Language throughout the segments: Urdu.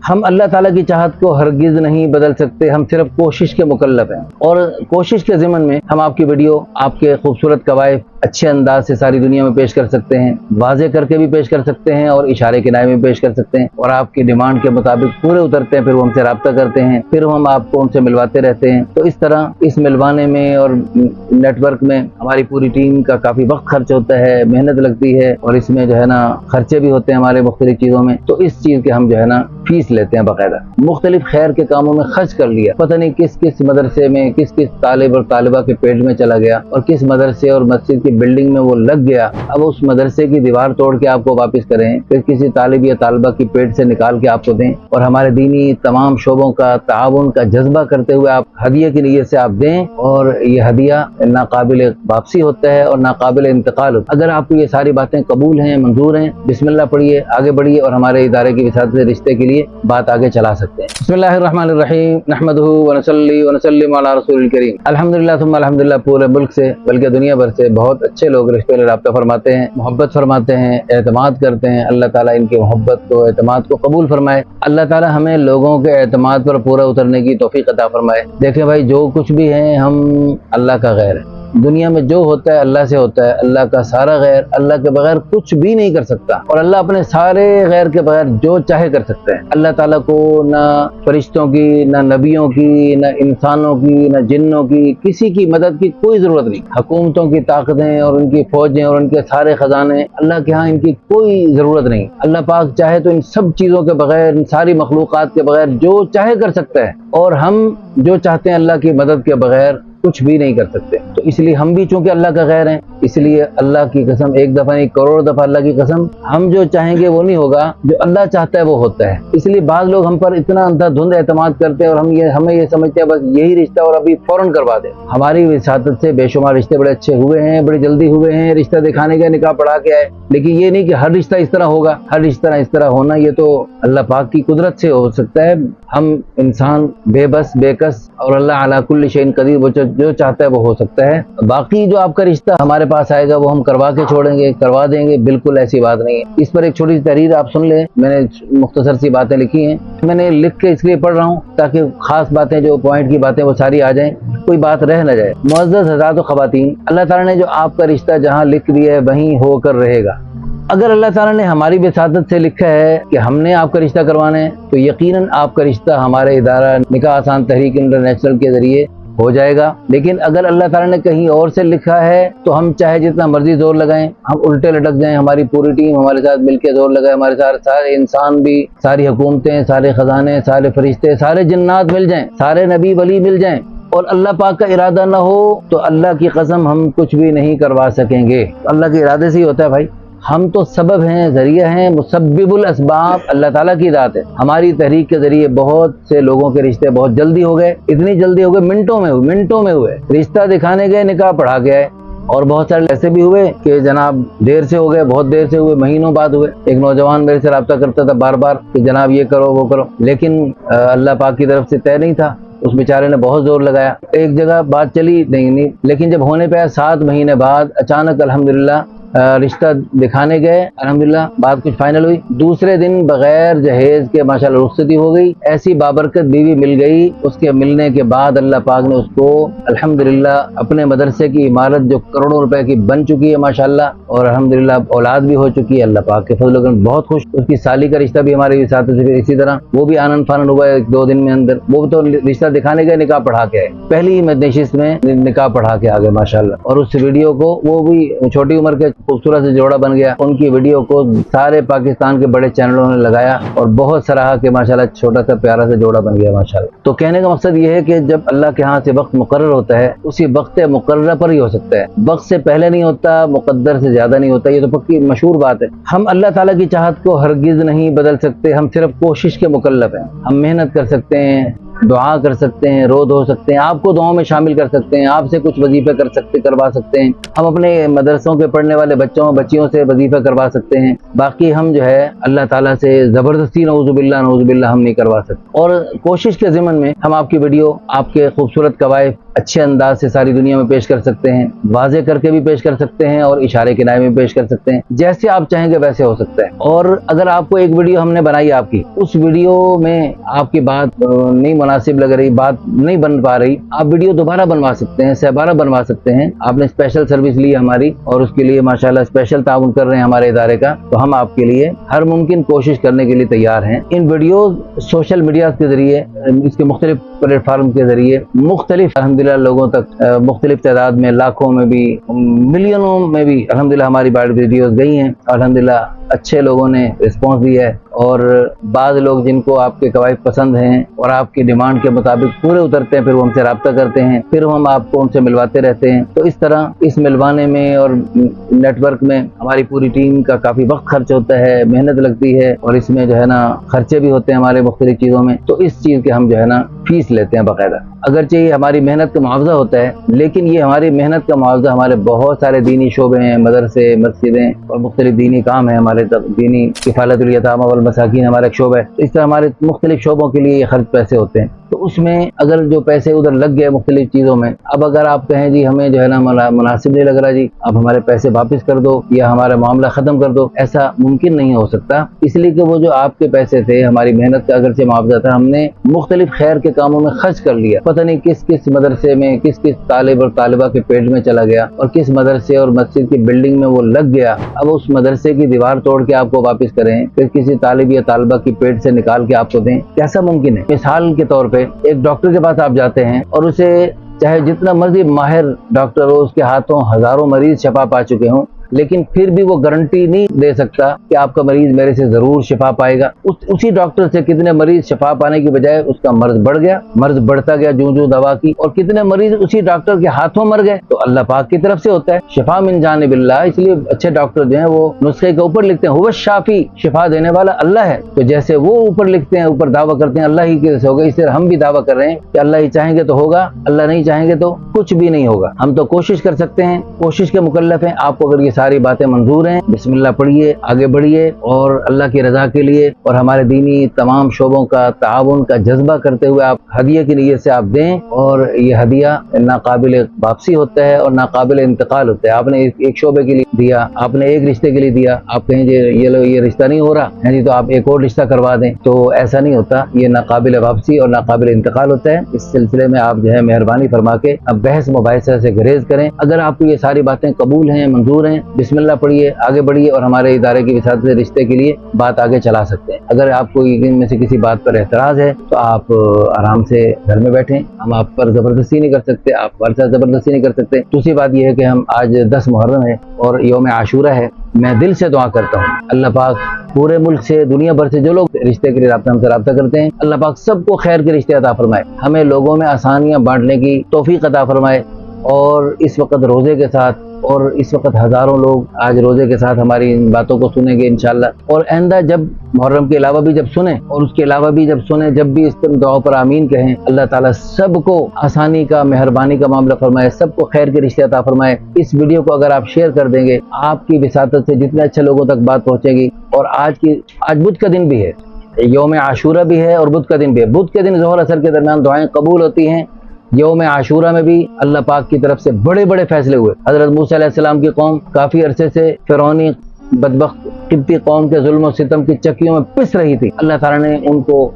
ہم اللہ تعالیٰ کی چاہت کو ہرگز نہیں بدل سکتے، ہم صرف کوشش کے مکلف ہیں، اور کوشش کے ضمن میں ہم آپ کی ویڈیو، آپ کے خوبصورت قوائف اچھے انداز سے ساری دنیا میں پیش کر سکتے ہیں، واضح کر کے بھی پیش کر سکتے ہیں اور اشارے کنائے میں پیش کر سکتے ہیں، اور آپ کی ڈیمانڈ کے مطابق پورے اترتے ہیں، پھر وہ ہم سے رابطہ کرتے ہیں، پھر ہم آپ کو ان سے ملواتے رہتے ہیں۔ تو اس طرح اس ملوانے میں اور نیٹ ورک میں ہماری پوری ٹیم کا کافی وقت خرچ ہوتا ہے، محنت لگتی ہے، اور اس میں جو ہے نا خرچے بھی ہوتے ہیں ہمارے مختلف چیزوں میں۔ تو اس چیز کے ہم جو ہے نا فیس لیتے ہیں باقاعدہ، مختلف خیر کے کاموں میں خرچ کر لیا، پتہ نہیں کس کس مدرسے میں کس کس طالب اور طالبہ کے پیٹ میں چلا گیا، اور کس مدرسے اور مسجد کی بلڈنگ میں وہ لگ گیا۔ اب اس مدرسے کی دیوار توڑ کے آپ کو واپس کریں، پھر کسی طالب یا طالبہ کی پیٹ سے نکال کے آپ کو دیں، اور ہمارے دینی تمام شعبوں کا تعاون کا جذبہ کرتے ہوئے آپ ہدیے کی نیت سے آپ دیں، اور یہ ہدیہ ناقابل واپسی ہوتا ہے اور ناقابل انتقال ہوتا ہے۔ اگر آپ کو یہ ساری باتیں قبول ہیں، منظور ہیں، بسم اللہ پڑھیے، آگے بڑھیے اور ہمارے ادارے کی وساطت سے رشتے کے لیے بات آگے چلا سکتے ہیں۔ بسم اللہ الرحمن الرحیم، نحمدہ ونصلی ونسلم علی رسول الکریم۔ الحمدللہ ثم الحمدللہ، پورے ملک سے بلکہ دنیا بھر سے بہت اچھے لوگ رشتے میں رابطہ فرماتے ہیں، محبت فرماتے ہیں، اعتماد کرتے ہیں۔ اللہ تعالیٰ ان کی محبت کو، اعتماد کو قبول فرمائے۔ اللہ تعالیٰ ہمیں لوگوں کے اعتماد پر پورا اترنے کی توفیق عطا فرمائے۔ دیکھیں بھائی، جو کچھ بھی ہیں ہم اللہ کا غیر ہے، دنیا میں جو ہوتا ہے اللہ سے ہوتا ہے، اللہ کا سارا غیر، اللہ کے بغیر کچھ بھی نہیں کر سکتا، اور اللہ اپنے سارے غیر کے بغیر جو چاہے کر سکتا ہے۔ اللہ تعالیٰ کو نہ فرشتوں کی، نہ نبیوں کی، نہ انسانوں کی، نہ جنوں کی، کسی کی مدد کی کوئی ضرورت نہیں۔ حکومتوں کی طاقتیں اور ان کی فوجیں اور ان کے سارے خزانے، اللہ کے ہاں ان کی کوئی ضرورت نہیں۔ اللہ پاک چاہے تو ان سب چیزوں کے بغیر، ان ساری مخلوقات کے بغیر جو چاہے کر سکتا ہے، اور ہم جو چاہتے ہیں اللہ کی مدد کے بغیر کچھ بھی نہیں کر سکتے۔ تو اس لیے ہم بھی چونکہ اللہ کا غیر ہیں، اس لیے اللہ کی قسم، ایک دفعہ نہیں کروڑ دفعہ اللہ کی قسم، ہم جو چاہیں گے وہ نہیں ہوگا، جو اللہ چاہتا ہے وہ ہوتا ہے۔ اس لیے بعض لوگ ہم پر اتنا اندھا دھند اعتماد کرتے ہیں، اور ہمیں یہ سمجھتے ہیں بس یہی رشتہ اور ابھی فوراً کروا دیں۔ ہماری وساطت سے بے شمار رشتے بڑے اچھے ہوئے ہیں، بڑی جلدی ہوئے ہیں، رشتہ دکھانے کا نکاح پڑھا کے آئے، لیکن یہ نہیں کہ ہر رشتہ اس طرح ہوگا، ہر رشتہ اس طرح ہونا یہ تو اللہ پاک کی قدرت سے ہو سکتا ہے۔ ہم انسان بے بس، بے کس، اور اللہ علی کل شیء قدیر، وہ جو چاہتا ہے وہ ہو سکتا ہے۔ باقی جو آپ کا رشتہ ہمارے پاس آئے گا وہ ہم کروا کے چھوڑیں گے، کروا دیں گے، بالکل ایسی بات نہیں ہے۔ اس پر ایک چھوٹی سی تحریر آپ سن لیں، میں نے مختصر سی باتیں لکھی ہیں، میں نے لکھ کے اس لیے پڑھ رہا ہوں تاکہ خاص باتیں، جو پوائنٹ کی باتیں وہ ساری آ جائیں، کوئی بات رہ نہ جائے۔ معزز حضرات و خواتین، اللہ تعالیٰ نے جو آپ کا رشتہ جہاں لکھ دیا ہے وہیں ہو کر رہے گا۔ اگر اللہ تعالیٰ نے ہماری وساطت سے لکھا ہے کہ ہم نے آپ کا رشتہ کروانا ہے، تو یقیناً آپ کا رشتہ ہمارے ادارہ نکاح آسان تحریک انٹرنیشنل کے ذریعے ہو جائے گا۔ لیکن اگر اللہ تعالیٰ نے کہیں اور سے لکھا ہے تو ہم چاہے جتنا مرضی زور لگائیں، ہم الٹے لٹک جائیں، ہماری پوری ٹیم ہمارے ساتھ مل کے زور لگائے، ہمارے ساتھ سارے انسان بھی، ساری حکومتیں، سارے خزانے، سارے فرشتے، سارے جنات مل جائیں، سارے نبی ولی مل جائیں، اور اللہ پاک کا ارادہ نہ ہو تو اللہ کی قسم ہم کچھ بھی نہیں کروا سکیں گے۔ اللہ کے ارادے سے ہی ہوتا ہے بھائی، ہم تو سبب ہیں، ذریعہ ہیں، مسبب الاسباب اللہ تعالیٰ کی ذات ہے۔ ہماری تحریک کے ذریعے بہت سے لوگوں کے رشتے بہت جلدی ہو گئے، اتنی جلدی ہو گئے، منٹوں میں ہوئے، رشتہ دکھانے گئے، نکاح پڑھا کے آئے، اور بہت سارے ایسے بھی ہوئے کہ جناب دیر سے ہو گئے، بہت دیر سے ہوئے، مہینوں بعد ہوئے۔ ایک نوجوان میرے سے رابطہ کرتا تھا بار بار کہ جناب یہ کرو وہ کرو، لیکن اللہ پاک کی طرف سے طے نہیں تھا، اس بیچارے نے بہت زور لگایا، ایک جگہ بات چلی نہیں، لیکن جب ہونے پہ 7 مہینے بعد اچانک الحمدللہ رشتہ دکھانے گئے، الحمدللہ بات کچھ فائنل ہوئی، دوسرے دن بغیر جہیز کے ماشاءاللہ رخصتی ہو گئی، ایسی بابرکت بیوی مل گئی۔ اس کے ملنے کے بعد اللہ پاک نے اس کو الحمدللہ اپنے مدرسے کی عمارت جو کروڑوں روپے کی بن چکی ہے ماشاءاللہ، اور الحمدللہ اولاد بھی ہو چکی ہے، اللہ پاک کے فضل و کرم بہت خوش۔ اس کی سالی کا رشتہ بھی ہمارے ساتھ اسی طرح، وہ بھی آنن فانن ہوا 1-2 دن میں اندر، وہ تو رشتہ دکھانے گئے، نکاح پڑھا کے آئے، پہلی نشست میں نکاح پڑھا کے آ گئے ماشاءاللہ۔ اور اس ویڈیو کو، وہ بھی چھوٹی عمر کے خوبصورت سے جوڑا بن گیا، ان کی ویڈیو کو سارے پاکستان کے بڑے چینلوں نے لگایا اور بہت سراہا کہ ماشاءاللہ چھوٹا سا پیارا سا جوڑا بن گیا ماشاءاللہ۔ تو کہنے کا مقصد یہ ہے کہ جب اللہ کے ہاں سے وقت مقرر ہوتا ہے، اسی وقت مقررہ پر ہی ہو سکتا ہے، وقت سے پہلے نہیں ہوتا، مقدر سے زیادہ نہیں ہوتا، یہ تو پکی مشہور بات ہے۔ ہم اللہ تعالیٰ کی چاہت کو ہرگز نہیں بدل سکتے، ہم صرف کوشش کے مکلف ہیں۔ ہم محنت کر سکتے ہیں، دعا کر سکتے ہیں، رو دھو سکتے ہیں، آپ کو دعاؤں میں شامل کر سکتے ہیں، آپ سے کچھ وظیفے کروا سکتے ہیں، ہم اپنے مدرسوں کے پڑھنے والے بچیوں سے وظیفہ کروا سکتے ہیں۔ باقی ہم جو ہے اللہ تعالیٰ سے زبردستی نعوذ باللہ ہم نہیں کروا سکتے، اور کوشش کے ضمن میں ہم آپ کی ویڈیو آپ کے خوبصورت قوائف اچھے انداز سے ساری دنیا میں پیش کر سکتے ہیں، واضح کر کے بھی پیش کر سکتے ہیں اور اشارے کنائے میں پیش کر سکتے ہیں، جیسے آپ چاہیں گے ویسے ہو سکتا ہے۔ اور اگر آپ کو ایک ویڈیو ہم نے بنائی آپ کی، اس ویڈیو میں آپ کی بات نہیں مناسب لگ رہی، بات نہیں بن پا رہی، آپ ویڈیو دوبارہ بنوا سکتے ہیں، سہ بنوا سکتے ہیں۔ آپ نے اسپیشل سروس لی ہماری اور اس کے لیے ماشاءاللہ اسپیشل تعاون کر رہے ہیں ہمارے ادارے کا، تو ہم آپ کے لیے ہر ممکن کوشش کرنے کے لیے تیار ہیں۔ ان ویڈیوز سوشل میڈیا کے ذریعے، اس کے مختلف پلیٹ فارم کے ذریعے مختلف الحمدللہ لوگوں تک مختلف تعداد میں، لاکھوں میں بھی، ملینوں میں بھی الحمدللہ ہماری ویڈیوز گئی ہیں۔ الحمدللہ اچھے لوگوں نے رسپانس دیا ہے، اور بعض لوگ جن کو آپ کے قوائف پسند ہیں اور آپ کی ڈیمانڈ کے مطابق پورے اترتے ہیں، پھر وہ ہم سے رابطہ کرتے ہیں، پھر ہم آپ کو ان سے ملواتے رہتے ہیں۔ تو اس طرح اس ملوانے میں اور نیٹ ورک میں ہماری پوری ٹیم کا کافی وقت خرچ ہوتا ہے، محنت لگتی ہے، اور اس میں جو ہے نا خرچے بھی ہوتے ہیں ہمارے مختلف چیزوں میں، تو اس چیز کے ہم جو ہے نا فیس لیتے ہیں باقاعدہ۔ اگرچہ یہ ہماری محنت کا معاوضہ ہوتا ہے، لیکن یہ ہماری محنت کا معاوضہ ہمارے بہت سارے دینی شعبے ہیں، مدرسے، مسجدیں اور مختلف دینی کام ہیں ہمارے، دینی کفالت الیتامى والمساکین ہمارا ایک شعبہ ہے، اس طرح ہمارے مختلف شعبوں کے لیے یہ خرچ پیسے ہوتے ہیں۔ تو اس میں اگر جو پیسے ادھر لگ گئے مختلف چیزوں میں، اب اگر آپ کہیں جی ہمیں جو ہے نا مناسب نہیں لگ رہا جی، اب ہمارے پیسے واپس کر دو یا ہمارا معاملہ ختم کر دو، ایسا ممکن نہیں ہو سکتا، اس لیے کہ وہ جو آپ کے پیسے تھے، ہماری محنت کا اگرچہ معاوضہ تھا، ہم نے مختلف خیر کے کاموں میں خرچ کر لیا، پتہ نہیں کس مدرسے میں کس طالب اور طالبہ کے پیٹ میں چلا گیا، اور کس مدرسے اور مسجد کی بلڈنگ میں وہ لگ گیا۔ اب اس مدرسے کی دیوار توڑ کے آپ کو واپس کریں، پھر کسی طالب یا طالبہ کی پیٹ سے نکال کے آپ کو دیں، کیسا ممکن ہے؟ مثال کے طور پہ ایک ڈاکٹر کے پاس آپ جاتے ہیں، اور اسے چاہے جتنا مرضی ماہر ڈاکٹر ہو، اس کے ہاتھوں ہزاروں مریض شفا پا چکے ہوں، لیکن پھر بھی وہ گارنٹی نہیں دے سکتا کہ آپ کا مریض میرے سے ضرور شفا پائے گا۔ اسی ڈاکٹر سے کتنے مریض شفا پانے کی بجائے اس کا مرض بڑھ گیا، مرض بڑھتا گیا جو دوا کی، اور کتنے مریض اسی ڈاکٹر کے ہاتھوں مر گئے۔ تو اللہ پاک کی طرف سے ہوتا ہے شفا من جانب اللہ، اس لیے اچھے ڈاکٹر جو ہیں وہ نسخے کے اوپر لکھتے ہیں هو الشافی، شفا دینے والا اللہ ہے۔ تو جیسے وہ اوپر لکھتے ہیں، اوپر دعویٰ کرتے ہیں اللہ ہی کی طرف سے ہوگا، اس طرح ہم بھی دعویٰ کر رہے ہیں کہ اللہ ہی چاہیں گے تو ہوگا، اللہ نہیں چاہیں گے تو کچھ بھی نہیں ہوگا۔ ہم تو کوشش کر سکتے ہیں، کوشش کے مکلف ہیں۔ آپ کو اگر یہ ساری باتیں منظور ہیں، بسم اللہ پڑھیے، آگے بڑھیے، اور اللہ کی رضا کے لیے اور ہمارے دینی تمام شعبوں کا تعاون کا جذبہ کرتے ہوئے آپ ہدیے کی نیت سے آپ دیں، اور یہ ہدیہ ناقابل واپسی ہوتا ہے اور ناقابل انتقال ہوتا ہے۔ آپ نے ایک شعبے کے لیے دیا، آپ نے ایک رشتے کے لیے دیا، آپ کہیں یہ رشتہ نہیں ہو رہا ہے جی تو آپ ایک اور رشتہ کروا دیں، تو ایسا نہیں ہوتا، یہ ناقابل واپسی اور ناقابل انتقال ہوتا ہے۔ اس سلسلے میں آپ جو ہے مہربانی فرما کے اب بحث مباحثہ سے گریز کریں۔ اگر آپ کو یہ ساری باتیں قبول ہیں، منظور ہیں، بسم اللہ پڑھیے، آگے بڑھیے، اور ہمارے ادارے کی وساطت سے رشتے کے لیے بات آگے چلا سکتے ہیں۔ اگر آپ کو ان میں سے کسی بات پر اعتراض ہے تو آپ آرام سے گھر میں بیٹھیں، ہم آپ پر زبردستی نہیں کر سکتے، آپ ہمارے ساتھ زبردستی نہیں کر سکتے۔ دوسری بات یہ ہے کہ ہم آج 10 محرم ہے اور یوم عاشورہ ہے، میں دل سے دعا کرتا ہوں اللہ پاک پورے ملک سے، دنیا بھر سے جو لوگ رشتے کے لیے ہم سے رابطہ کرتے ہیں، اللہ پاک سب کو خیر کے رشتے عطا فرمائے، ہمیں لوگوں میں آسانیاں بانٹنے کی توفیق عطا فرمائے۔ اور اس وقت روزے کے ساتھ، اور اس وقت ہزاروں لوگ آج روزے کے ساتھ ہماری ان باتوں کو سنیں گے انشاءاللہ، اور آئندہ جب محرم کے علاوہ بھی جب سنیں، اور اس کے علاوہ بھی جب سنیں، جب بھی اس پر دعاؤں پر آمین کہیں، اللہ تعالیٰ سب کو آسانی کا، مہربانی کا معاملہ فرمائے، سب کو خیر کے رشتے عطا فرمائے۔ اس ویڈیو کو اگر آپ شیئر کر دیں گے، آپ کی وساطت سے جتنے اچھے لوگوں تک بات پہنچے گی۔ اور آج بدھ کا دن بھی ہے، یوم عاشورہ بھی ہے اور بدھ کا دن بھی ہے۔ بدھ کے دن ظہر اثر کے درمیان دعائیں قبول ہوتی ہیں۔ یوم عاشورہ میں بھی اللہ پاک کی طرف سے بڑے بڑے فیصلے ہوئے۔ حضرت موسیٰ علیہ السلام کی قوم کافی عرصے سے فرعونی بدبخت قبطی قوم کے ظلم و ستم کی چکیوں میں پس رہی تھی، اللہ تعالیٰ نے ان کو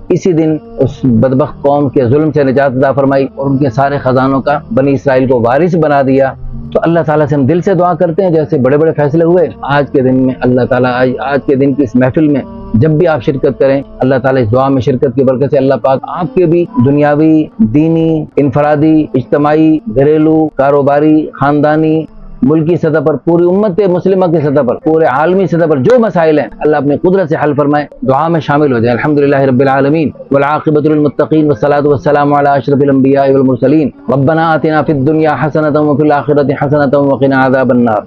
اسی دن اس بدبخت قوم کے ظلم سے نجات عطا فرمائی اور ان کے سارے خزانوں کا بنی اسرائیل کو وارث بنا دیا۔ تو اللہ تعالیٰ سے ہم دل سے دعا کرتے ہیں جیسے بڑے بڑے فیصلے ہوئے آج کے دن میں، اللہ تعالیٰ آج کے دن کی اس محفل میں جب بھی آپ شرکت کریں، اللہ تعالیٰ اس دعا میں شرکت کی برکت سے اللہ پاک آپ کے بھی دنیاوی، دینی، انفرادی، اجتماعی، گھریلو، کاروباری، خاندانی، ملکی سطح پر، پوری امت مسلمہ کی سطح پر، پورے عالمی سطح پر جو مسائل ہیں اللہ اپنے قدرت سے حل فرمائے، دعا میں شامل ہو جائیں۔ الحمدللہ رب العالمین والعاقبۃ للمتقین والصلاۃ والسلام علی اشرف الانبیاء والمرسلین ربنا آتنا فی الدنیا حسنۃ وفی الآخرۃ حسنۃ وقنا عذاب النار۔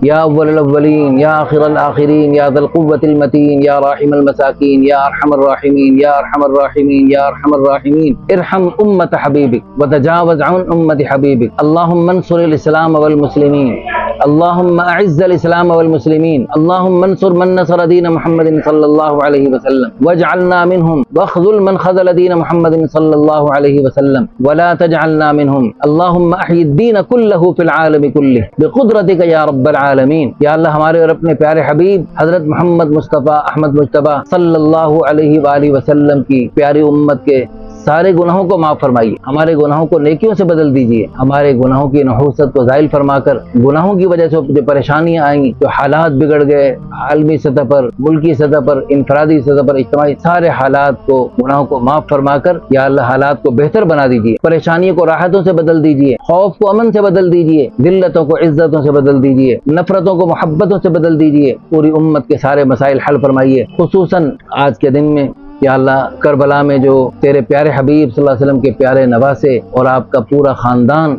یا اول الاولین یا آخر الآخرین یا ذی القوة المتین یا راحم المساکین یا ارحم الراحمین یا ارحم الراحمین یا ارحم الراحمین ارحم امت حبیبک وتجاوز عن امت حبیبک اللہم انصر الاسلام والمسلمین اللهم اعز الاسلام والمسلمین اللهم انصر من نصر دین محمد صلی اللہ علیہ وسلم واجعلنا منهم واخذل من خذل دین محمد صلی اللہ علیہ وسلم ولا تجعلنا منهم اللهم احyi الدین كله في العالم كله بقدرتك یا رب العالمین. یا اللہ ہمارے اور اپنے پیارے حبیب حضرت محمد مصطفیٰ احمد مجتبیٰ صلی اللہ علیہ وآلہ وسلم کی پیاری امت کے سارے گناہوں کو معاف فرمائیے، ہمارے گناہوں کو نیکیوں سے بدل دیجیے، ہمارے گناہوں کی نحوست کو زائل فرما کر گناہوں کی وجہ سے جو پریشانیاں آئیں گی، جو حالات بگڑ گئے عالمی سطح پر، ملکی سطح پر، انفرادی سطح پر، اجتماعی سارے حالات کو گناہوں کو معاف فرما کر یا اللہ حالات کو بہتر بنا دیجیے، پریشانیوں کو راحتوں سے بدل دیجیے، خوف کو امن سے بدل دیجیے، ذلتوں کو عزتوں سے بدل دیجیے، نفرتوں کو محبتوں سے بدل دیجیے، پوری امت کے سارے مسائل حل فرمائیے. خصوصاً آج کے دن میں یا اللہ کربلا میں جو تیرے پیارے حبیب صلی اللہ علیہ وسلم کے پیارے نواسے اور آپ کا پورا خاندان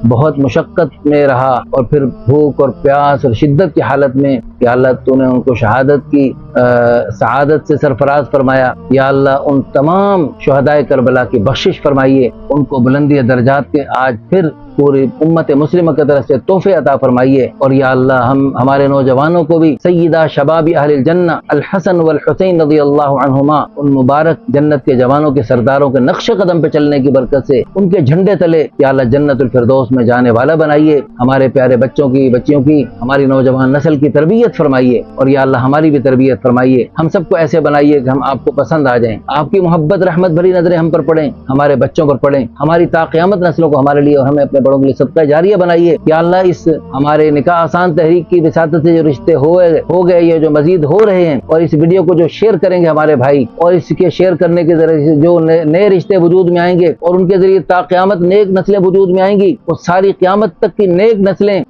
بہت مشقت میں رہا اور پھر بھوک اور پیاس اور شدت کی حالت میں، یا اللہ تو نے ان کو شہادت کی سعادت سے سرفراز فرمایا. یا اللہ ان تمام شہدائے کربلا کی بخشش فرمائیے، ان کو بلندی درجات کے آج پھر پوری امت مسلمہ کی طرف سے تحفے عطا فرمائیے. اور یا اللہ ہمارے نوجوانوں کو بھی سیدہ شباب اہل الجنہ الحسن والحسین رضی اللہ عنہما، ان مبارک جنت کے جوانوں کے سرداروں کے نقش قدم پہ چلنے کی برکت سے ان کے جھنڈے تلے یا اللہ جنت الفردوس میں جانے والا بنائیے. ہمارے پیارے بچوں کی، بچیوں کی، ہماری نوجوان نسل کی تربیت فرمائیے اور یا اللہ ہماری بھی تربیت فرمائیے. ہم سب کو ایسے بنائیے کہ ہم آپ کو پسند آ جائیں، آپ کی محبت رحمت بھری نظریں ہم پر پڑیں، ہمارے بچوں پر پڑیں، ہماری تا قیامت نسلوں کو ہمارے لیے اور ہمیں اپنے بڑوں کے لیے صدقہ جاریہ بنائیے. یا اللہ اس ہمارے نکاح آسان تحریک کی وساطت سے جو رشتے ہو گئے، یہ جو مزید ہو رہے ہیں، اور اس ویڈیو کو جو شیئر کریں گے ہمارے بھائی، اور اس کے شیئر کرنے کے ذریعے سے جو نئے رشتے وجود میں آئیں گے اور ان کے ذریعے تا قیامت نیک نسلیں وجود میں آئیں گی، وہ ساری قیامت تک کی نیک نسلیں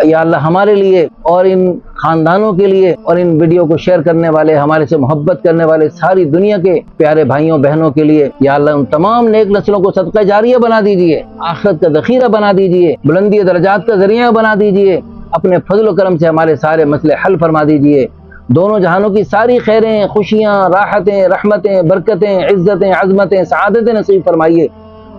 یا اللہ ہمارے لیے اور ان خاندانوں کے لیے اور ان ویڈیو کو شیئر کرنے والے، ہمارے سے محبت کرنے والے ساری دنیا کے پیارے بھائیوں بہنوں کے لیے یا اللہ ان تمام نیک نسلوں کو صدقہ جاریہ بنا دیجئے، آخرت کا ذخیرہ بنا دیجئے، بلندی درجات کا ذریعہ بنا دیجئے. اپنے فضل و کرم سے ہمارے سارے مسئلے حل فرما دیجئے. دونوں جہانوں کی ساری خیریں، خوشیاں، راحتیں، رحمتیں، برکتیں، عزتیں، عظمتیں، سعادتیں نصیب فرمائیے.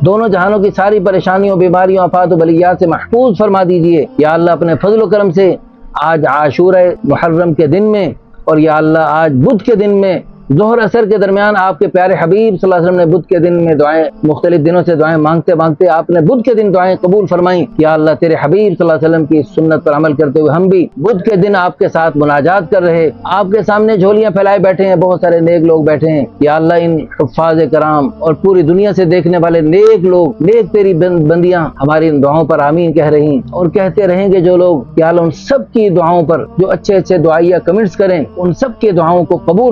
دونوں جہانوں کی ساری پریشانیوں، بیماریوں، آفات و بلیات سے محفوظ فرما دیجئے. یا اللہ اپنے فضل و کرم سے آج عاشورہ محرم کے دن میں اور یا اللہ آج بدھ کے دن میں ظہر اثر کے درمیان آپ کے پیارے حبیب صلی اللہ علیہ وسلم نے بدھ کے دن میں دعائیں، مختلف دنوں سے دعائیں مانگتے مانگتے آپ نے بدھ کے دن دعائیں قبول فرمائیں. یا اللہ تیرے حبیب صلی اللہ علیہ وسلم کی سنت پر عمل کرتے ہوئے ہم بھی بدھ کے دن آپ کے ساتھ مناجات کر رہے، آپ کے سامنے جھولیاں پھیلائے بیٹھے ہیں، بہت سارے نیک لوگ بیٹھے ہیں. یا اللہ ان حفاظ کرام اور پوری دنیا سے دیکھنے والے نیک لوگ، نیک تیری بندیاں ہماری ان دعاؤں پر آمین کہہ رہی ہیں اور کہتے رہیں گے جو لوگ. یا اللہ ان سب کی دعاؤں پر جو اچھے اچھے دعائیہ کمنٹس کریں، ان سب کی دعاؤں کو قبول